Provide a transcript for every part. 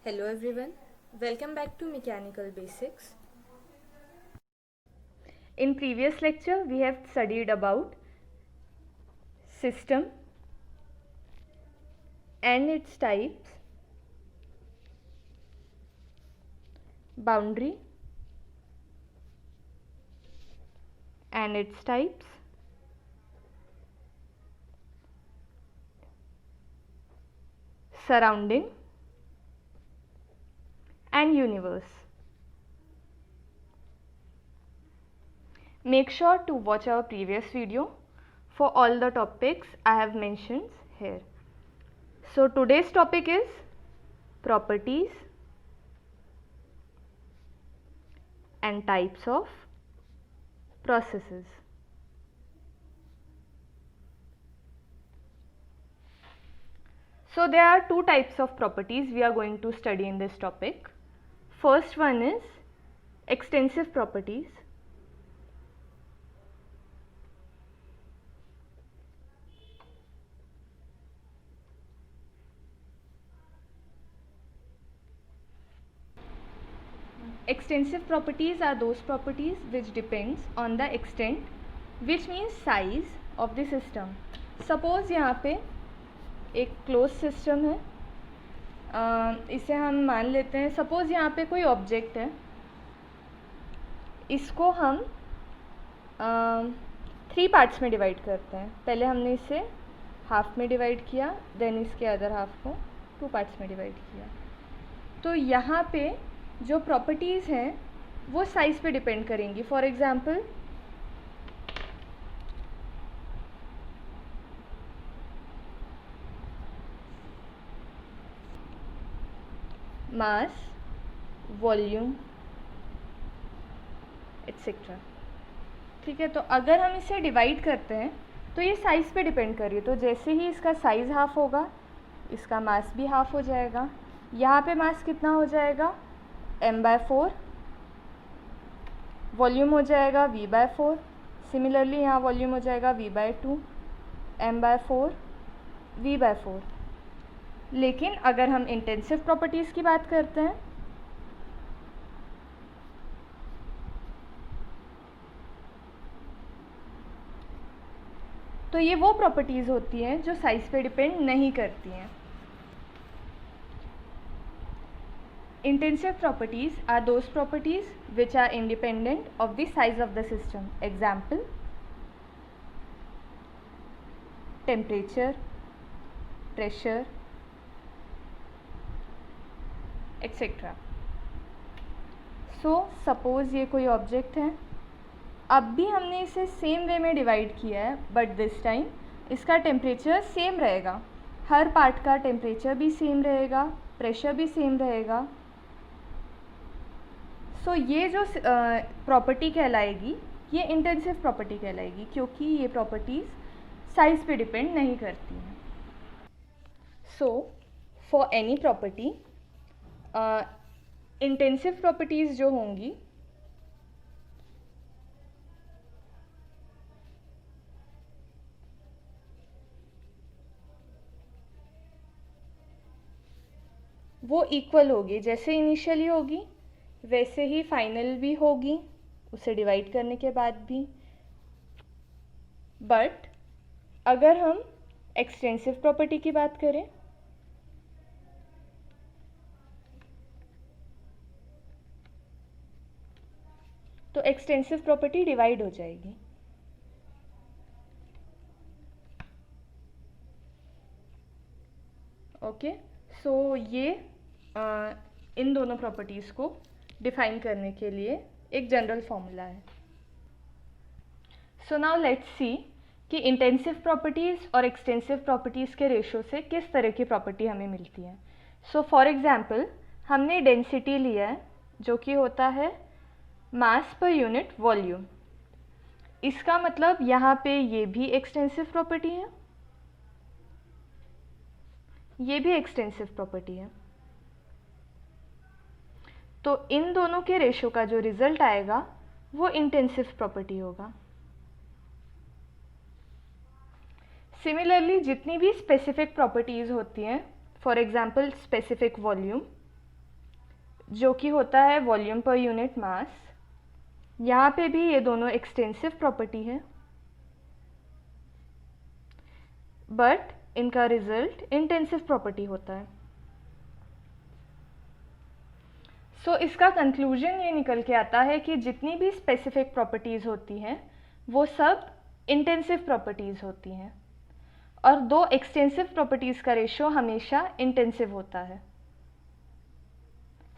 Hello everyone, welcome back to Mechanical Basics. In previous lecture we have studied about system and its types, boundary and its types, surrounding and universe. Make sure to watch our previous video for all the topics I have mentioned here. So today's topic is properties and types of processes. So there are two types of properties we are going to study in this topic. First one is extensive properties. Extensive properties are those properties which depends on the extent, which means size of the system. Suppose यहाँ पे एक close system है, इसे हम मान लेते हैं, suppose यहाँ पे कोई ऑब्जेक्ट है, इसको हम 3 पार्ट्स में डिवाइड करते हैं. पहले हमने इसे हाफ में डिवाइड किया, देन इसके अदर हाफ को 2 पार्ट्स में डिवाइड किया. तो यहाँ पे जो प्रॉपर्टीज़ हैं वो साइज़ पे डिपेंड करेंगी. For example mass, volume etcetera. ठीक है, तो अगर हम इसे डिवाइड करते हैं तो ये साइज़ पे डिपेंड कर रही है. तो जैसे ही इसका साइज़ हाफ होगा, इसका मास भी हाफ हो जाएगा. यहाँ पे मास कितना हो जाएगा, m/4. वॉल्यूम हो जाएगा v/4. सिमिलरली यहाँ वॉल्यूम हो जाएगा v/2, m/4, v/4. लेकिन अगर हम इंटेंसिव प्रॉपर्टीज़ की बात करते हैं तो ये वो प्रॉपर्टीज़ होती हैं जो साइज़ पे डिपेंड नहीं करती हैं. Intensive properties are those properties which are independent of the size of the system. Example: temperature, pressure, etc. So suppose ये कोई ऑब्जेक्ट है, अब भी हमने इसे सेम वे में डिवाइड किया है, बट दिस टाइम इसका टेम्परेचर सेम रहेगा. हर पार्ट का टेम्परेचर भी सेम रहेगा, प्रेशर भी सेम रहेगा. सो ये जो प्रॉपर्टी कहलाएगी ये इंटेंसिव प्रॉपर्टी कहलाएगी, क्योंकि ये प्रॉपर्टीज़ साइज़ पे डिपेंड नहीं करती हैं. So for any property intensive properties जो होंगी वो इक्वल होगी. जैसे इनिशियली होगी वैसे ही फाइनल भी होगी, उसे डिवाइड करने के बाद भी. बट अगर हम एक्सटेंसिव प्रॉपर्टी की बात करें तो एक्सटेंसिव प्रॉपर्टी डिवाइड हो जाएगी. ओके, सो ये इन दोनों प्रॉपर्टीज़ को डिफाइन करने के लिए एक जनरल फॉर्मूला है. सो नाउ लेट्स सी कि इंटेंसिव प्रॉपर्टीज़ और एक्सटेंसिव प्रॉपर्टीज़ के रेशो से किस तरह की प्रॉपर्टी हमें मिलती है. सो फॉर एग्जांपल हमने डेंसिटी लिया है जो कि होता है मास पर यूनिट वॉल्यूम. इसका मतलब यहाँ पे ये भी एक्सटेंसिव प्रॉपर्टी है, ये भी एक्सटेंसिव प्रॉपर्टी है. तो इन दोनों के रेशो का जो रिजल्ट आएगा वो इंटेंसिव प्रॉपर्टी होगा. सिमिलरली जितनी भी स्पेसिफिक प्रॉपर्टीज़ होती हैं, फॉर एग्जांपल स्पेसिफिक वॉल्यूम, जो कि होता है वॉल्यूम पर यूनिट मास। यहाँ पे भी ये दोनों एक्सटेंसिव प्रॉपर्टी है, बट इनका रिजल्ट इंटेंसिव प्रॉपर्टी होता है। सो इसका कंक्लूजन ये निकल के आता है कि जितनी भी स्पेसिफिक प्रॉपर्टीज़ होती हैं वो सब इंटेंसिव प्रॉपर्टीज़ होती हैं, और दो एक्सटेंसिव प्रॉपर्टीज़ का रेशो हमेशा इंटेंसिव होता है।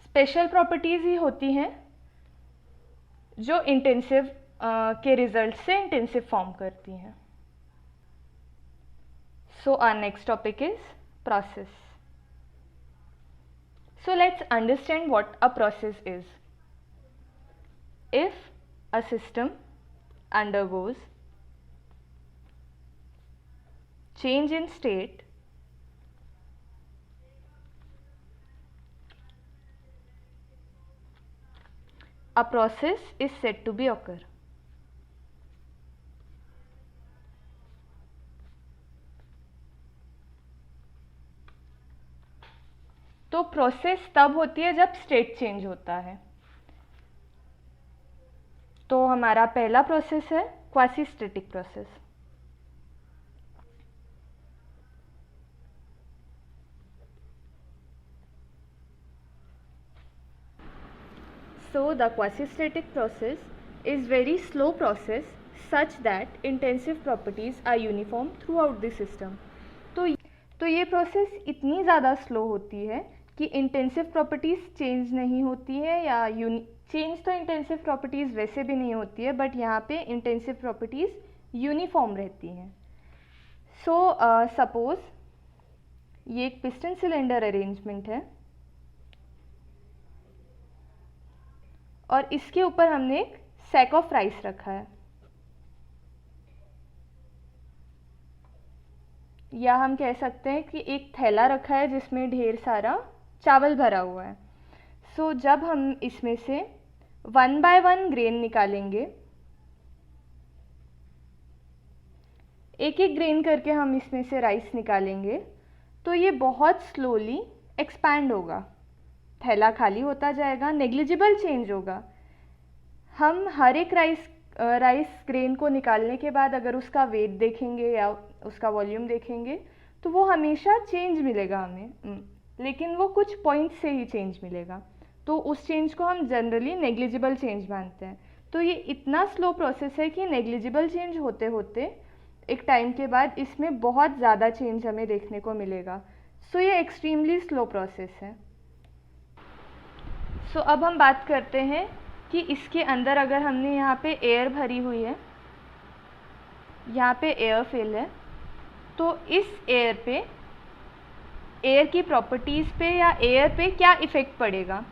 स्पेशल प्रॉपर्टीज़ ही होती हैं जो इंटेंसिव के रिजल्ट से इंटेंसिव फॉर्म करती हैं। So our next topic is process. So let's understand what a process is. If a system undergoes change in state, a process is said to be occur. तो process तब होती है जब state change होता है। तो हमारा पहला प्रोसेस है quasi static process. So the quasi-static process is very slow process such that intensive properties are uniform throughout the system. तो ये प्रोसेस इतनी ज़्यादा स्लो होती है कि इंटेंसिव प्रॉपर्टीज़ चेंज नहीं होती है, या चेंज तो इंटेंसिव प्रॉपर्टीज़ वैसे भी नहीं होती है, बट यहाँ पे इंटेंसिव प्रॉपर्टीज़ यूनिफॉर्म रहती हैं। सो सपोज ये एक पिस्टन सिलेंडर अरेंजमेंट है और इसके ऊपर हमने एक सैक ऑफ राइस रखा है, या हम कह सकते हैं कि एक थैला रखा है जिसमें ढेर सारा चावल भरा हुआ है। सो जब हम इसमें से 1 बाय 1 ग्रेन निकालेंगे, एक एक ग्रेन करके हम इसमें से राइस निकालेंगे, तो ये बहुत स्लोली एक्सपैंड होगा, थैला खाली होता जाएगा, नेग्लिजिबल चेंज होगा। हम हर एक राइस ग्रेन को निकालने के बाद अगर उसका वेट देखेंगे या उसका वॉल्यूम देखेंगे तो वो हमेशा चेंज मिलेगा हमें, लेकिन वो कुछ पॉइंट से ही चेंज मिलेगा, तो उस चेंज को हम जनरली नेग्लिजिबल चेंज मानते हैं। तो ये इतना स्लो प्रोसेस है कि नेग्लिजिबल चेंज होते होते एक टाइम के बाद इसमें बहुत ज़्यादा चेंज हमें देखने को मिलेगा। सो ये एक्सट्रीमली स्लो प्रोसेस है। सो अब हम बात करते हैं कि इसके अंदर अगर हमने यहाँ पे एयर भरी हुई है, यहाँ पे एयर फिल है, तो इस एयर की प्रॉपर्टीज़ पे या एयर पे क्या इफ़ेक्ट पड़ेगा।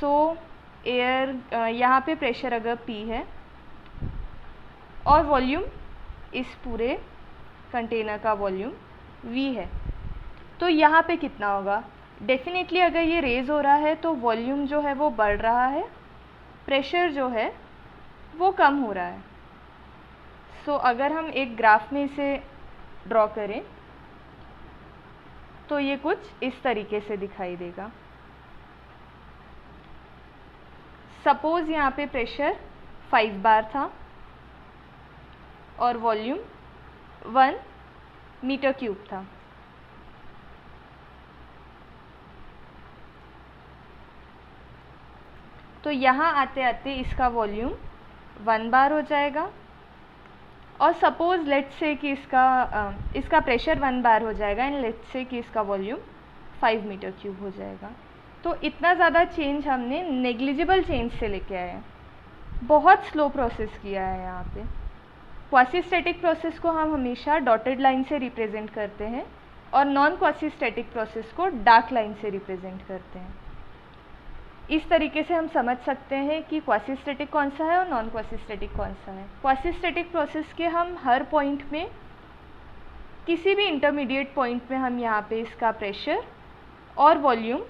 सो एयर यहाँ पे प्रेशर अगर P है और वॉल्यूम इस पूरे कंटेनर का वॉल्यूम V है, तो यहाँ पे कितना होगा। डेफिनेटली अगर ये रेज़ हो रहा है तो वॉल्यूम जो है वो बढ़ रहा है, प्रेशर जो है वो कम हो रहा है। सो अगर हम एक ग्राफ में इसे ड्रॉ करें तो ये कुछ इस तरीके से दिखाई देगा। सपोज़ यहाँ पे प्रेशर 5 बार था और वॉल्यूम 1 मीटर क्यूब था। तो यहाँ आते आते इसका वॉल्यूम 1 बार हो जाएगा, और सपोज़ लेट्स से कि इसका प्रेशर 1 बार हो जाएगा, एंड लेट्स से कि इसका वॉल्यूम 5 मीटर क्यूब हो जाएगा। तो इतना ज़्यादा चेंज हमने नेग्लिजिबल चेंज से लेके आए हैं, बहुत स्लो प्रोसेस किया है यहाँ पे। क्वासी स्टैटिक प्रोसेस को हम हमेशा डॉटेड लाइन से रिप्रेजेंट करते हैं और नॉन क्वासी स्टैटिक प्रोसेस को डार्क लाइन से रिप्रेजेंट करते हैं। इस तरीके से हम समझ सकते हैं कि क्वासी स्टैटिक कौन सा है और नॉन क्वासी स्टैटिक कौन सा है। क्वासी स्टैटिक प्रोसेस के हम हर पॉइंट में, किसी भी इंटरमीडिएट पॉइंट में हम यहाँ पे इसका प्रेशर और वॉल्यूम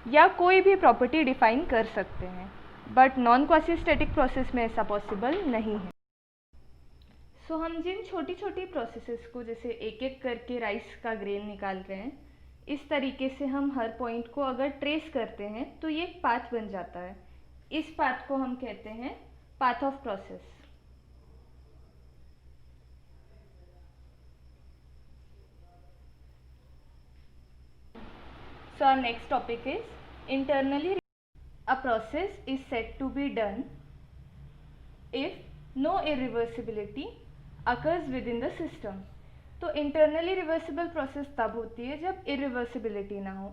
या कोई भी प्रॉपर्टी डिफाइन कर सकते हैं, but non quasi static process में ऐसा पॉसिबल नहीं है। सो हम जिन छोटी छोटी प्रोसेसेस को, जैसे एक एक करके राइस का ग्रेन निकाल रहे हैं, इस तरीके से हम हर पॉइंट को अगर ट्रेस करते हैं तो ये एक पाथ बन जाता है। इस पाथ को हम कहते हैं path of process. So our next topic is internally a process is said to be done if no irreversibility occurs within the system। तो इंटरनली रिवर्सिबल प्रोसेस तब होती है जब इरिवर्सिबिलिटी ना हो।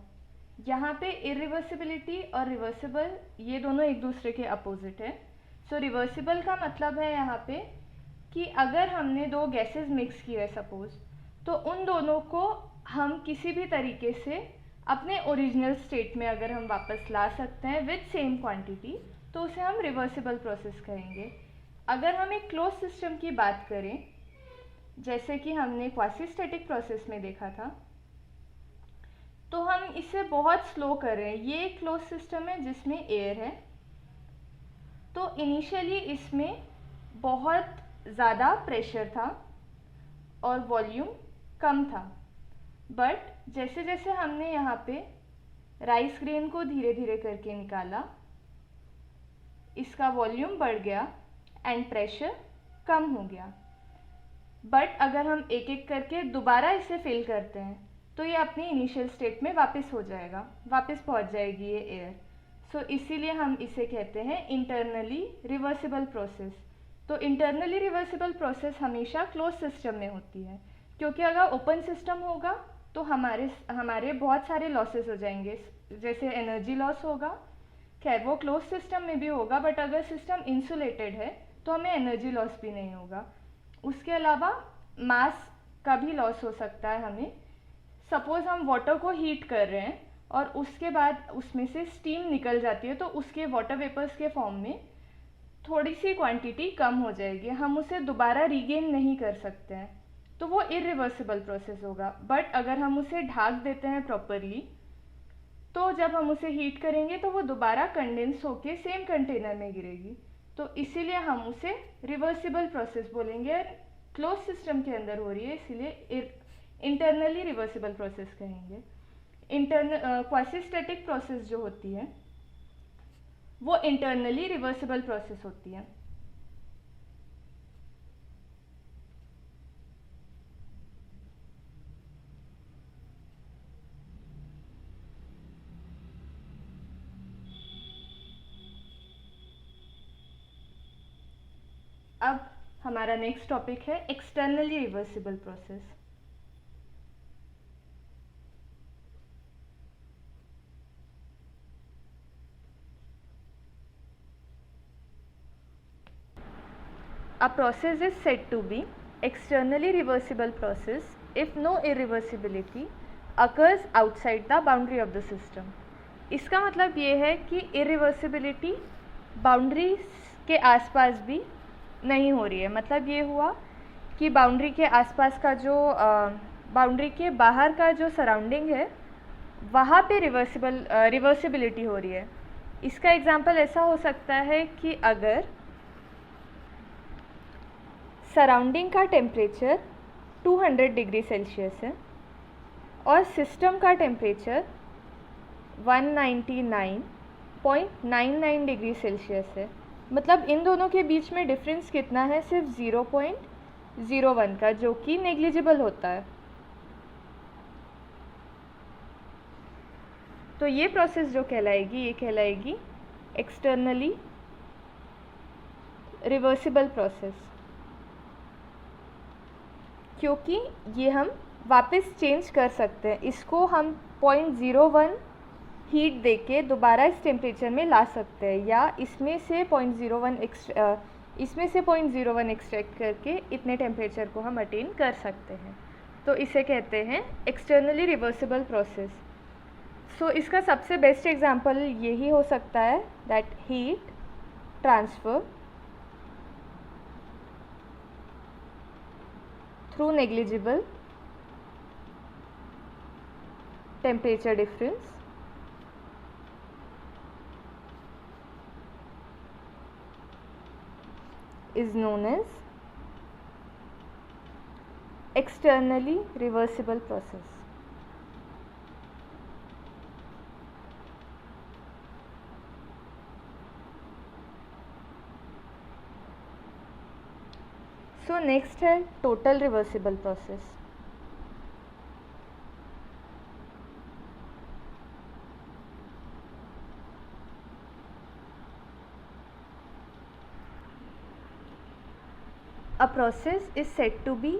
यहाँ पे इरिवर्सिबिलिटी और रिवर्सिबल ये दोनों एक दूसरे के अपोजिट है। सो रिवर्सिबल का मतलब है यहाँ पे कि अगर हमने दो गैसेस मिक्स किए है सपोज, तो उन दोनों को हम किसी भी तरीके से अपने ओरिजिनल स्टेट में अगर हम वापस ला सकते हैं विद सेम क्वांटिटी, तो उसे हम रिवर्सिबल प्रोसेस कहेंगे। अगर हम एक क्लोज सिस्टम की बात करें, जैसे कि हमने क्वासी स्टैटिक प्रोसेस में देखा था, तो हम इसे बहुत स्लो कर रहे हैं। ये एक क्लोज सिस्टम है जिसमें एयर है, तो इनिशियली इसमें बहुत ज़्यादा प्रेशर था और वॉल्यूम कम था, बट जैसे जैसे हमने यहाँ पे राइस ग्रेन को धीरे धीरे करके निकाला, इसका वॉल्यूम बढ़ गया एंड प्रेशर कम हो गया। बट अगर हम एक एक करके दोबारा इसे फिल करते हैं तो ये अपनी इनिशियल स्टेट में वापस हो जाएगा, वापस पहुँच जाएगी ये एयर। सो इसीलिए हम इसे कहते हैं इंटरनली रिवर्सिबल प्रोसेस। तो इंटरनली रिवर्सिबल प्रोसेस हमेशा क्लोज सिस्टम में होती है, क्योंकि अगर ओपन सिस्टम होगा तो हमारे बहुत सारे लॉसेस हो जाएंगे, जैसे एनर्जी लॉस होगा। खैर वो क्लोज सिस्टम में भी होगा, बट अगर सिस्टम इंसुलेटेड है तो हमें एनर्जी लॉस भी नहीं होगा। उसके अलावा मास का भी लॉस हो सकता है हमें। सपोज हम वाटर को हीट कर रहे हैं और उसके बाद उसमें से स्टीम निकल जाती है, तो उसके वाटर वेपर्स के फॉर्म में थोड़ी सी क्वांटिटी कम हो जाएगी, हम उसे दोबारा रीगेन नहीं कर सकते हैं, तो वो इरिवर्सिबल प्रोसेस होगा। बट अगर हम उसे ढक देते हैं प्रॉपरली, तो जब हम उसे हीट करेंगे तो वो दोबारा कंडेंस होके सेम कंटेनर में गिरेगी, तो इसीलिए हम उसे रिवर्सिबल प्रोसेस बोलेंगे। क्लोज सिस्टम के अंदर हो रही है, इसीलिए इंटरनली रिवर्सिबल प्रोसेस कहेंगे। क्वासी स्टैटिक प्रोसेस जो होती है वो इंटरनली रिवर्सिबल प्रोसेस होती है। अब हमारा नेक्स्ट टॉपिक है externally reversible process. A process is said to be externally reversible process if no irreversibility occurs outside the boundary of the system। इसका मतलब ये है कि irreversibility बाउंड्रीज के आसपास भी नहीं हो रही है। मतलब ये हुआ कि बाउंड्री के आसपास का जो बाउंड्री के बाहर का जो सराउंडिंग है वहाँ पे रिवर्सिबिलिटी हो रही है। इसका एग्जांपल ऐसा हो सकता है कि अगर सराउंडिंग का टेम्परेचर 200 डिग्री सेल्सियस है और सिस्टम का टेम्परेचर 199.99 डिग्री सेल्सियस है, मतलब इन दोनों के बीच में डिफरेंस कितना है, सिर्फ 0.01 का, जो कि नेग्लिजिबल होता है। तो ये प्रोसेस जो कहलाएगी, ये कहलाएगी एक्सटर्नली रिवर्सिबल प्रोसेस, क्योंकि ये हम वापस चेंज कर सकते हैं। इसको हम 0.01 हीट देके दोबारा इस टेम्परेचर में ला सकते हैं, या इसमें से 0.01 एक्सट्रैक्ट करके इतने टेम्परेचर को हम अटेन कर सकते हैं। तो इसे कहते हैं एक्सटर्नली रिवर्सिबल प्रोसेस। सो इसका सबसे बेस्ट एग्जांपल यही हो सकता है that heat transfer through negligible temperature difference is known as externally reversible process। So next है total reversible process. A process is said to be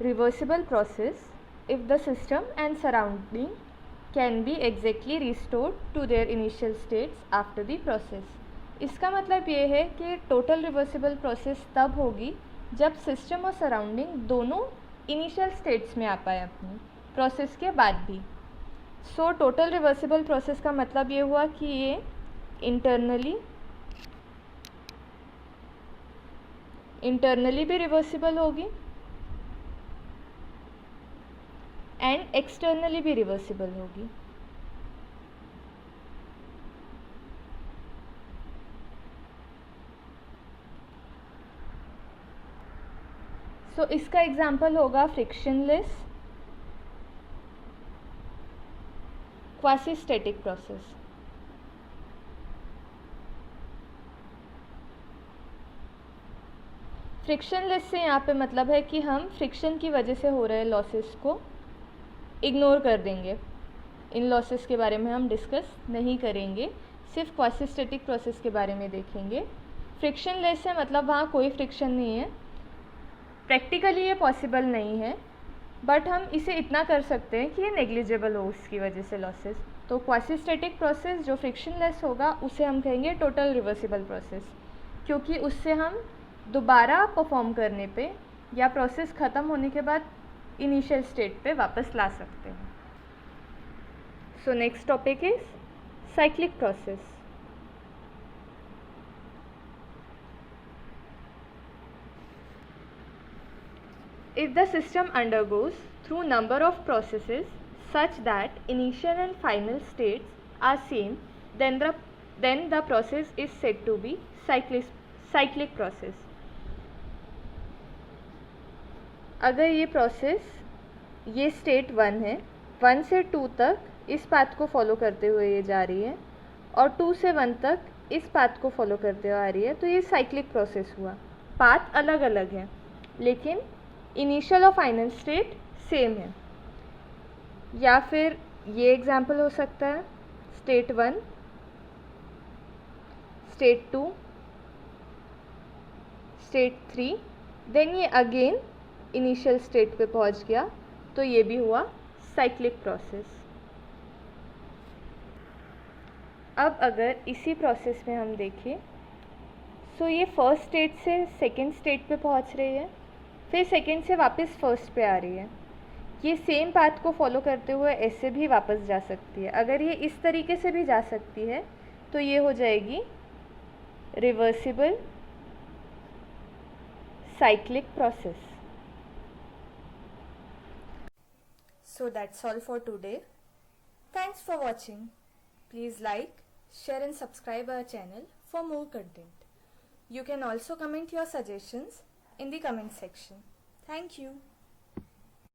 reversible process if the system and surrounding can be exactly restored to their initial states after the process। इसका मतलब ये है कि total reversible process तब होगी जब system और surrounding दोनों इनिशियल स्टेट्स में आ पाए अपनी प्रोसेस के बाद भी। सो टोटल रिवर्सिबल प्रोसेस का मतलब ये हुआ कि ये इंटरनली भी रिवर्सिबल होगी एंड एक्सटर्नली भी रिवर्सिबल होगी। सो इसका एग्जाम्पल होगा frictionless quasi static process. Frictionless से यहाँ पे मतलब है कि हम फ्रिक्शन की वजह से हो रहे लॉसेस को इग्नोर कर देंगे, इन लॉसेस के बारे में हम डिस्कस नहीं करेंगे, सिर्फ क्वासी स्टैटिक प्रोसेस के बारे में देखेंगे। फ्रिक्शनलेस है मतलब वहाँ कोई फ्रिक्शन नहीं है, प्रैक्टिकली ये पॉसिबल नहीं है, बट हम इसे इतना कर सकते हैं कि ये नेग्लिजिबल हो उसकी वजह से लॉसेस। तो क्वासी स्टैटिक प्रोसेस जो फ्रिक्शनलेस होगा उसे हम कहेंगे टोटल रिवर्सिबल प्रोसेस, क्योंकि उससे हम दोबारा परफॉर्म करने पे या प्रोसेस ख़त्म होने के बाद इनिशियल स्टेट पे वापस ला सकते हैं। So next topic is cyclic process. If the system undergoes through number of processes such that initial and final states are same, then the process is said to be cyclic process। अगर ये process ये state 1 है, 1 से 2 तक इस path को follow करते हुए ये जा रही है और 2 से 1 तक इस पाथ को फॉलो करते हुए आ रही है, तो ये साइक्लिक प्रोसेस हुआ। पाथ अलग अलग है लेकिन इनिशियल और फाइनल स्टेट सेम है। या फिर ये एग्जाम्पल हो सकता है स्टेट 1, स्टेट 2, स्टेट 3, देन ये अगेन इनिशियल स्टेट पे पहुंच गया, तो ये भी हुआ साइक्लिक प्रोसेस। अब अगर इसी प्रोसेस में हम देखें, सो ये फर्स्ट स्टेट से सेकेंड स्टेट पे पहुंच रही है, फिर सेकेंड से वापस फर्स्ट पे आ रही है। ये सेम पाथ को फॉलो करते हुए ऐसे भी वापस जा सकती है। अगर ये इस तरीके से भी जा सकती है तो ये हो जाएगी reversible cyclic process. So that's all for today. Thanks for watching. Please like, share and subscribe our channel for more content. You can also comment your suggestions in the comment section. Thank you.